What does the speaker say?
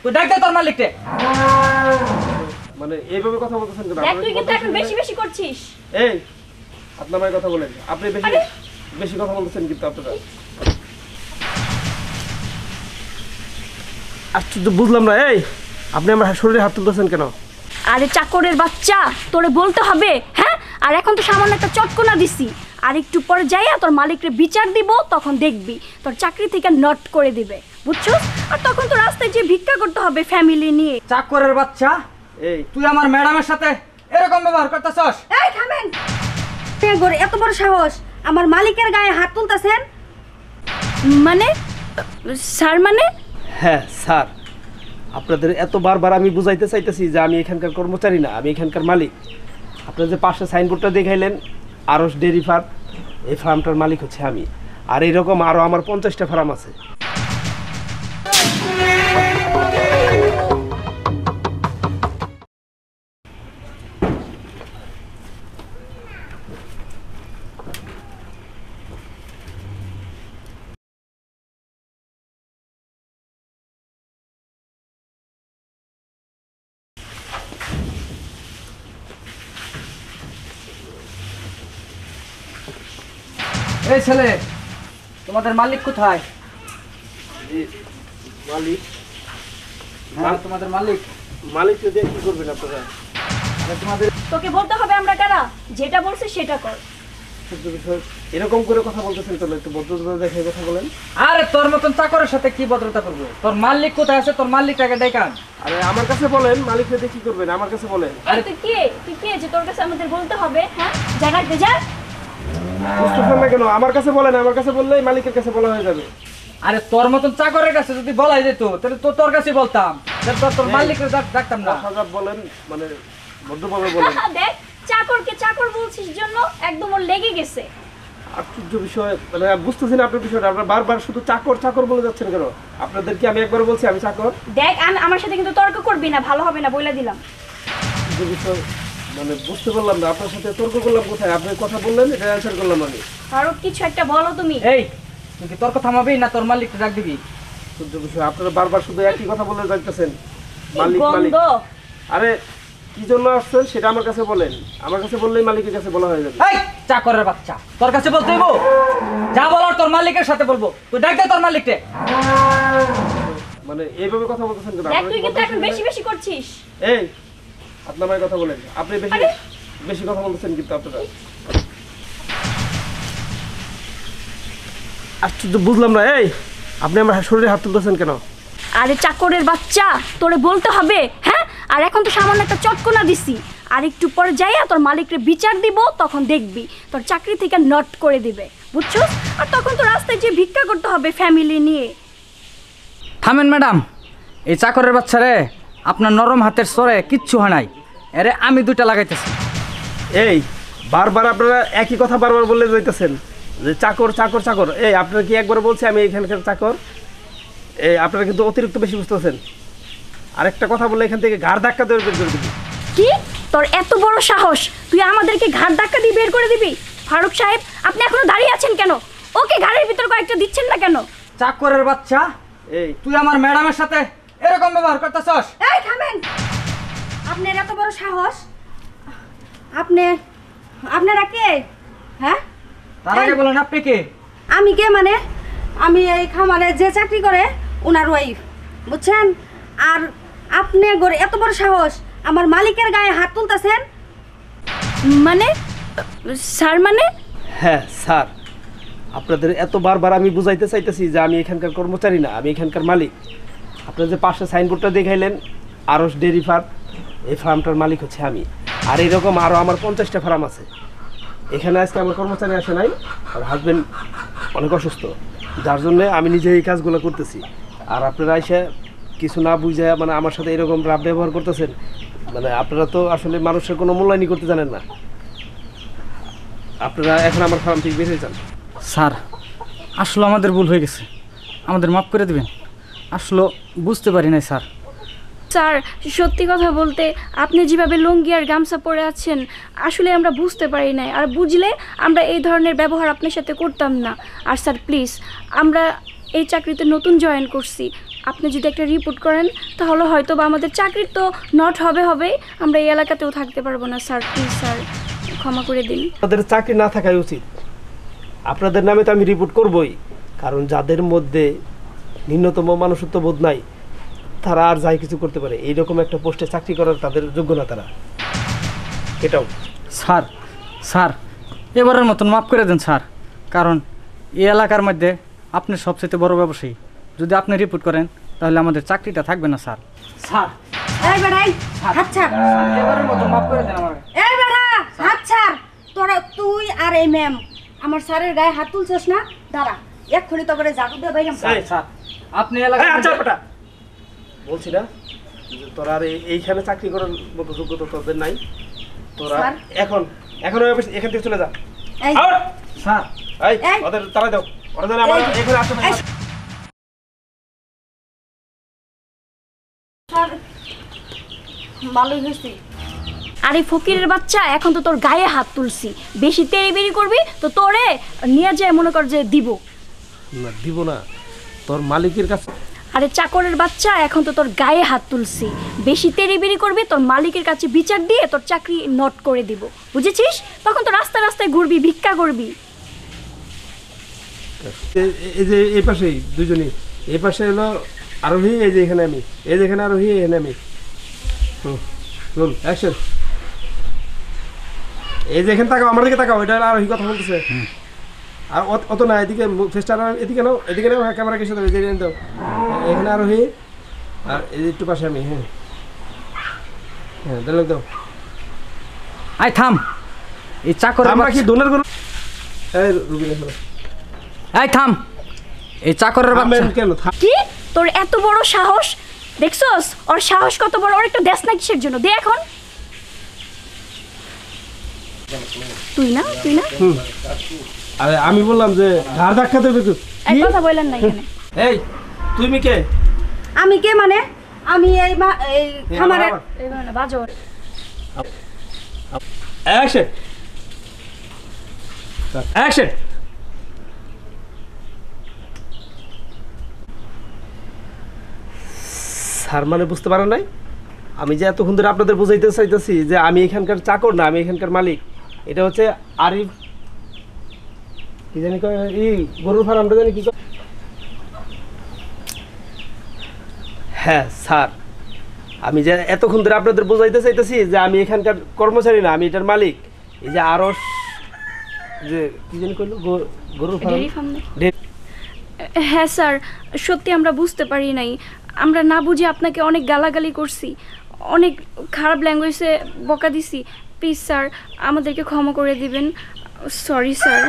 তুই ডাক দে তোর মালিককে। মানে এইভাবে কথা বলতেছেন কেন? দেখ তুই কিন্তু এখন বেশি বেশি করছিস। এই আপনার ভাই কথা বলেন, আপনি বেশি বেশি কথা বলতেছেন কিন্তু আপনারা। আশ্চর্য, বুঝলাম না। এই আপনি আমার শরীরে হাত তুলতেছেন কেন? আরে চাকরের বাচ্চা, তোরে বলতে হবে? হ্যাঁ, আর এখন তো সামান্য একটা চটকনা দিছি, আর একটু পরে যাইয়া তোর মালিকরে বিচার দিব, তখন দেখবি তোর চাকরি থেকে নট করে দিবে, বুঝছো? আর তখন তো রাস্তায় যে ভিক্ষা করতে হবে ফ্যামিলি নিয়ে। চাকরের বাচ্চা, এই তুই আমার ম্যাডামের সাথে এরকম ব্যবহার করতেছস? এই থামেন, এত বড় সাহস আমার মালিকের গায়ে হাত তুলতেছেন? মানে স্যার, মানে হ্যাঁ স্যার, আপনাদের এত বারবার আমি বুঝাইতে চাইতেছি যে আমি এখানকার কর্মচারী না, আমি এখানকার মালিক। আপনারা যে পাশে সাইনবোর্ডটা দেখাইলেন আরস ডেয়ারি ফার্ম, এই ফার্মটার মালিক হচ্ছে আমি। আর এইরকম আরও আমার 50টা ফার্ম আছে। এই ছেলে, তোমাদের মালিক কোথায়? মালিক? হ্যাঁ, তোমাদের মালিক। মালিক দিয়ে কি করবেন আপনারা? তোমাদের তোকে বলতে হবে আমরা কারা, যেটা বলছে সেটা কর। এরকম করে কথা বলতেছেন কেন? একটু ভদ্রতা দেখে কথা বলেন। আরে তোর মতন চাকরের সাথে কি ভদ্রতা করবো? তোর মালিক কোথায় আছে? তোর মালিকটাকে দেখান। আরে আমার কাছে বলেন, মালিক দিয়ে কি করবেন আমার কাছে বলেন। আরে তুই কে যে তোর কাছে আমাদের বলতে হবে? হ্যাঁ, জায়গা দে যা। বুঝতেছেন না কেন? আমার কাছে বলেন, আমার কাছে বললেই মালিকের কাছে বলা হয়ে যাবে। আরে তোর মতন চাকরের কাছে যদি বলাই যেত তাহলে তো তোর কাছে বলতাম, তোর মালিকের ডাকতাম না। কথাটা বলেন, মানে ভদ্রভাবে বলেন। দেখ, চাকরকে চাকর বলছিস জন্য একদম ওর লেগে গেছে। আশ্চর্য বিষয়, মানে বুঝতেছি না আপনার বিষয়টা। আপনারা বারবার শুধু চাকর চাকর বলে যাচ্ছেন কেন? আপনাদেরকে আমি একবার বলছি আমি চাকর। দেখ, আমার সাথে কিন্তু তর্ক করবি না, ভালো হবে না, বলে দিলাম। যে বিষয় মানে বুঝতে পারলাম না, আপনার সাথে তর্ক করলাম কোথায়? আপনি কথা বললেন, এটা অ্যান্সার করলাম আমি। আরো কিছু একটা বলো তুমি। এই তুই কি তর্ক থামাবি না তোর মালিককে ডাক দিবি? আশ্চর্য বিষয়, আপনারা বারবার শুধু একই কথা বলে যাইতেছেন, মালিক মালিক। গন্ধ। আরে কি জন্য আসছেন সেটা আমার কাছে বলেন, আমার কাছে বললেই মালিকের কাছে বলা হয়ে যাবে। এই চাকরের বাচ্চা, তোর কাছে বলতে হইব? যা বলার তোর মালিকের সাথে বলবো। তুই ডাক দে তোর মালিককে। মানে এইভাবে কথা বলতেছেন কেন? দেখ তুই কিন্তু এখন বেশি বেশি করছিস। এই আপনার ভাই কথা বলেন, আপনি বেশি বেশি কথা বলতেছেন কিন্তু আপনারা। আশ্চর্য, বুঝলাম না। এই আপনি আমার শরীরে হাত তুলতেছেন কেন? আরে চাকরের বাচ্চা, তোরে বলতে হবে? হ্যাঁ, আর এখন তো সামান্য একটা চটকনা দিছি, আর একটু পরে যাইয়া তোর মালিকরে বিচার দিব, তখন দেখবি তোর চাকরি থেকে নট করে দিবে, বুঝছো? আর তখন তো রাস্তায় যে ভিক্ষা করতে হবে ফ্যামিলি নিয়ে। থামেন ম্যাডাম, এই চাকরের বাচ্চা রে আপনার নরম হাতের সরে কিচ্ছু হয় নাই। আরে আমি দুইটা লাগাইতেছি। এই বারবার আপনারা একই কথা বারবার বলে যাইতেছেন যে চাকর চাকর চাকর। এই আপনারা কি একবার বলছে আমি এখানকার চাকর? এই আপনারা কিন্তু অতিরিক্ত বেশি বুঝতেছেন। আরেকটা কথা বললে এখান থেকে ঘাড় ধাক্কা দিয়ে বের করে দিবি। কি তোর এত বড় সাহস, তুই আমাদেরকে ঘাড় ধাক্কা দিয়ে বের করে দিবি? ফারুক সাহেব, আপনি এখনো দাঁড়িয়ে আছেন কেন? ওকে ঘাড়ের ভিতর কয়েকটা দিচ্ছেন না কেন? চাকরের বাচ্চা, এই তুই আমার ম্যাডামের সাথে এরকম ব্যবহার করতেছস? এই থামেন, আপনার এত বড় সাহস? আপনারা কে? হ্যাঁ, তার আগে বলেন আপনি কে? আমি কে মানে? আমি এই খামারে যে চাকরি করে ওনার ওয়াইফ, বুঝছেন? আর আপনি গরে এত বড় সাহস আমার মালিকের গায়ে হাত তুলতেছেন? মানে স্যার, মানে? হ্যাঁ স্যার, আপনাদের এত বারবার আমি বুঝাইতে চাইতেছি যে আমি এখানকার কর্মচারী না, আমি এখানকার মালিক। আপনারা যে পাশে সাইনবোর্ডটা দেখাইলেন আরস ডেয়ারি ফার্ম, এই ফার্মটার মালিক হচ্ছে আমি। আর এইরকম আরও আমার 50টা ফার্ম আছে। এখানে আজকে আমার কর্মচারী আসে নাই, আর হাজব্যান্ড অনেক অসুস্থ, যার জন্যে আমি নিজে এই কাজগুলো করতেছি। আর আপনারা এসে কিছু না বুঝে মানে আমার সাথে এরকম রাব ব্যবহার করতেছেন, মানে আপনারা তো আসলে মানুষের কোনো মূল্যায়নই করতে জানেন না। আপনারা এখন আমার ফার্ম থেকে বের হয়ে যান। স্যার, আসলে আমাদের ভুল হয়ে গেছে, আমাদের মাফ করে দিবেন। আসলে বুঝতে পারি নাই স্যার। স্যার, সত্যি কথা বলতে আপনি যেভাবে লুঙ্গি আর গামছা পরে আছেন, আসলে আমরা বুঝতে পারি নাই। আর বুঝলে আমরা এই ধরনের ব্যবহার আপনার সাথে করতাম না। আর স্যার প্লিজ, আমরা এই চাকরিতে নতুন জয়েন করছি, আপনি যদি একটা রিপোর্ট করেন তাহলে হয়তো বা আমাদের চাকরির তো নট হবেই, আমরা এই এলাকাতেও থাকতে পারবো না স্যার। প্লিজ স্যার, ক্ষমা করে দিন। আপনাদের চাকরি না থাকাই উচিত। আপনাদের নামে তো আমি রিপোর্ট করবই, কারণ যাদের মধ্যে ন্যূনতম মানুষত্ব বোধ নাই তারা আর যাই কিছু করতে পারে। এইরকম একটা পোস্টে চাকরি করার তাদের যোগ্য না তারা। এটাও স্যার স্যার এবারের মতন মাফ করে দেন স্যার, কারণ এই এলাকার মধ্যে আপনি সবচেয়ে বড় ব্যবসায়ী। যদি আপনি রিপোর্ট করেন তাহলে আমাদের চাকরিটা থাকবে না স্যার। স্যার এই বেটা, এই হাত ছাড়। এবারের মতন মাফ করে দেন আমাকে। এই বেটা, হাত ছাড়। তোরা তুই আর এই ম্যাম আমার স্যারের গায়ে হাত তুলছস না? দাঁড়া, এক্ষুনি তো করে জাদু দিয়ে বাইরে। স্যার স্যার আপনি এই এলাকায় আচ্ছা বেটা, বলছি না যে তোরা আর এইখানে চাকরি করার মতো যোগ্যতা তোদের নাই। তোরা স্যার? এখন এখান থেকে চলে যা। এই আউট! স্যার এই এই! ওদের তাড়াই দাও, ওরা যেন আমার এই! এখানে আসতে পারে। স্যার, ভালোই হয়েছে। আর এই ফকিরের বাচ্চা, এখন তো তোর গায়ে হাত তুলছি, বেশি তেড়ি করবি তো তোরে নিয়ে যায় মনে কর যে দিব। না দিব না, তোর মালিকের কাছে। আরে চাকরের বাচ্চা, এখন তো তোর গায়ে হাত তুলছি, বেশি তেড়ি করবি তোর মালিকের কাছে বিচার দিয়ে তোর চাকরি নট করে দিব, বুঝেছিস? তখন তো রাস্তায় রাস্তায় ঘুরবি, ভিক্ষা করবি। এই যে এই পাশেই দুজনই, এই পাশে হলো আরোহী, এই যে এখানে আমি, এই যে এখানে আরোহী, এখানে আমি। Roll action. এই যে এখানে তাকাও, আমার দিকে তাকাও, এটা আরোহী কথা বলতেছে। আর অত না, এদিকে ফেসটা এদিকে নাও, এদিকে নাও, ক্যামেরা কিছু দেবে, এদিকে দাও। এখানে আরোহী, আর এই যে একটু পাশে আমি। হ্যাঁ হ্যাঁ, দাও দাও। আই থাম, এই চাকরের আমরা কি বাচ্চা, ডোনার করব? এই রুবিনা হলো এই থাম, এই চাকরের বাচ্চা। থামেন কেন? কি তোর এত বড় সাহস? দেখছস ওর সাহস কত বড়? ওর একটা দেশ না কিসের জন্য? দে এখন। তুই না আরে আমি বললাম যে ঘাড় ধাক্কা দেবে তো। এক কথা বললেন না এখানে। এই তুমি কে? আমি কে মানে? আমি এই খামারের। এইভাবে না, বাজো। Action action. স্যার মানে বুঝতে পারেন নাই? আমি যে এতক্ষণ ধরে আপনাদের বুঝাইতে চাইতেছি যে আমি এখানকার চাকর না, আমি এখানকার মালিক। এটা হচ্ছে আরিফ, কি জানি কয়, এই গরুর ফার্মটা জানি কি কয়? হ্যাঁ স্যার, আমি যে এতক্ষণ ধরে আপনাদের বোঝাইতে চাইতেছি যে আমি এখানকার কর্মচারী না, আমি এটার মালিক। এই যে আরস, যে কি জানি কইলো, গরুর ডেইরি ফার্ম না? ফার্ম। হ্যাঁ স্যার, সত্যি আমরা বুঝতে পারি নাই। আমরা না বুঝে আপনাকে অনেক গালাগালি করছি, অনেক খারাপ ল্যাঙ্গুয়েজে বকা দিছি। প্লিজ স্যার, আমাদেরকে ক্ষমা করে দিবেন। Sorry sir.